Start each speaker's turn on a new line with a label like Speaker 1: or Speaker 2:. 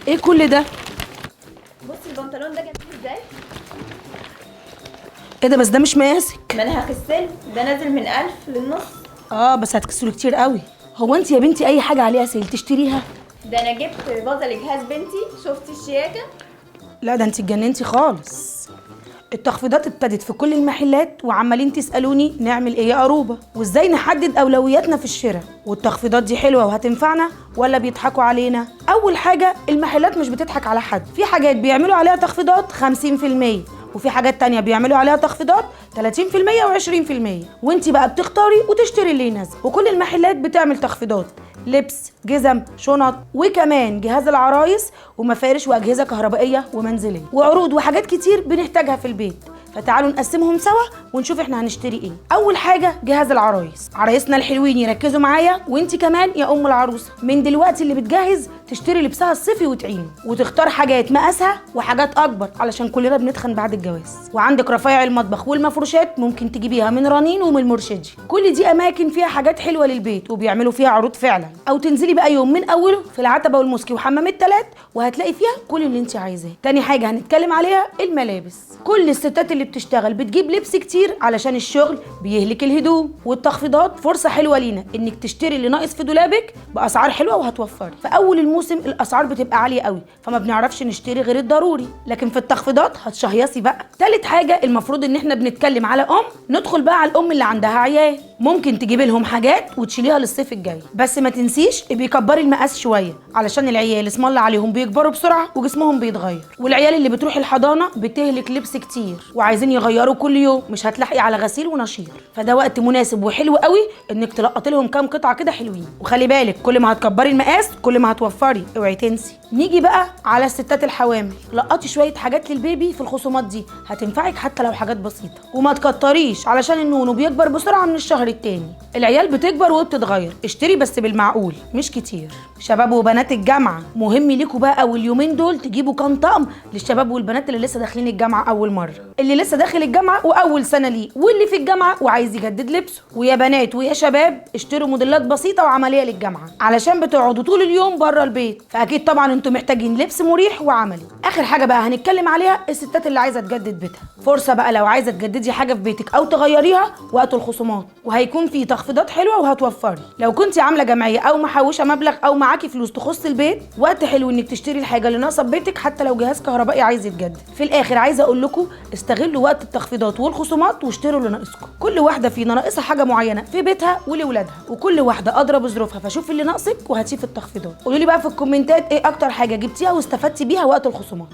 Speaker 1: ايه كل ده؟
Speaker 2: بصي البنطلون ده جميل ازاي.
Speaker 1: ايه ده؟ بس ده مش مقاسك.
Speaker 2: ما انا هخسله، ده نازل من 1000 للنص.
Speaker 1: اه بس هتكسره كتير قوي. هو انت يا بنتي اي حاجه عليها سيل تشتريها؟
Speaker 2: ده انا جبت فازه لجهاز بنتي، شفتي الشياكه.
Speaker 1: لا ده انت اتجننتي خالص. التخفيضات ابتدت في كل المحلات وعمالين تسالوني نعمل ايه يا قروبه وازاي نحدد اولوياتنا في الشراء، والتخفيضات دي حلوه وهتنفعنا ولا بيضحكوا علينا؟ اول حاجه المحلات مش بتضحك على حد، في حاجات بيعملوا عليها تخفيضات 50% وفي حاجات تانية بيعملوا عليها تخفيضات 30% و20%، وانتي بقى بتختاري وتشتري اللي يناسبك. وكل المحلات بتعمل تخفيضات لبس، جزم، شنط، وكمان جهاز العرايس ومفارش واجهزه كهربائيه ومنزليه وعروض وحاجات كتير بنحتاجها في البيت. فتعالوا نقسمهم سوا ونشوف احنا هنشتري ايه. اول حاجه جهاز العرايس، عرايسنا الحلوين يركزوا معايا وانت كمان يا ام العروسه، من دلوقتي اللي بتجهز تشتري لبسها الصيفي وتعينه وتختار حاجات مقاسها وحاجات اكبر علشان كلنا بنتخن بعد الجواز. وعندك رفايع المطبخ والمفروشات ممكن تجيبيها من رنين ومن مرشدي، كل دي اماكن فيها حاجات حلوه للبيت وبيعملوا فيها عروض فعلا. او تنزلي بقى يوم من اوله في العتبه والموسكي وحمام التلات وهتلاقي فيها كل اللي انت عايزاه. تاني حاجه هنتكلم عليها الملابس، كل الستات اللي بتشتغل بتجيب لبس كتير علشان الشغل بيهلك الهدوم، والتخفيضات فرصه حلوه لينا انك تشتري اللي ناقص في دولابك باسعار حلوه وهتوفري. في اول الموسم الاسعار بتبقى عاليه قوي فما بنعرفش نشتري غير الضروري، لكن في التخفيضات هتشهيصي بقى. تالت حاجه المفروض ان احنا بنتكلم على ندخل بقى على الام اللي عندها عيال، ممكن تجيبي لهم حاجات وتشيليها للصيف الجاي، بس ما تنسيش بيكبري المقاس شويه علشان العيال اسم الله عليهم بيكبروا بسرعه وجسمهم بيتغير، والعيال اللي بتروح الحضانه بتهلك لبس كتير وعايزين يغيروا كل يوم، مش هتلاقي على غسيل ونشير، فده وقت مناسب وحلو قوي انك تلقطي لهم كام قطعه كده حلوين. وخلي بالك كل ما هتكبري المقاس كل ما هتوفري، اوعي تنسي. نيجي بقى على الستات الحوامل، لقطي شويه حاجات للبيبي في الخصومات دي هتنفعك حتى لو حاجات بسيطه، وما تكتريش علشان النونو بيكبر بسرعه من الشهر التاني، العيال بتكبر وبتتغير، اشتري بس بالمعقول مش كتير. شباب وبنات الجامعه مهم ليكوا بقى اول يومين دول تجيبوا كام طقم للشباب والبنات اللي لسه داخلين الجامعه اول مره، اللي لسه داخل الجامعه واول سنه ليه، واللي في الجامعه وعايز يجدد لبسه. ويا بنات ويا شباب اشتروا موديلات بسيطه وعمليه للجامعه علشان بتقعدوا طول اليوم بره البيت، فاكيد طبعا انتوا محتاجين لبس مريح وعملي. اخر حاجه بقى هنتكلم عليها الستات اللي عايزه تجدد بيتها، فرصه بقى لو عايزه تجددي حاجه في بيتك او تغيريها وقت الخصومات، وهيكون في تخفيضات حلوه وهتوفري. لو كنت عامله جمعيه او محوشه مبلغ او معاكي فلوس تخص البيت، وقت حلو انك تشتري الحاجه اللي ناقصه في بيتك حتى لو جهاز كهربائي عايز يتجدد. في الاخر عايزه اقول لكم استغلوا وقت التخفيضات والخصومات واشتروا اللي ناقصكم، كل واحده فينا ناقصها حاجه معينه في بيتها ولولادها، وكل واحده ادرى بظروفها، فشوفي اللي ناقصك وهاتيه في التخفيضات. قولوا لي بقى في الكومنتات ايه اكتر حاجه جبتيها واستفدتي بيها وقت الخصومات.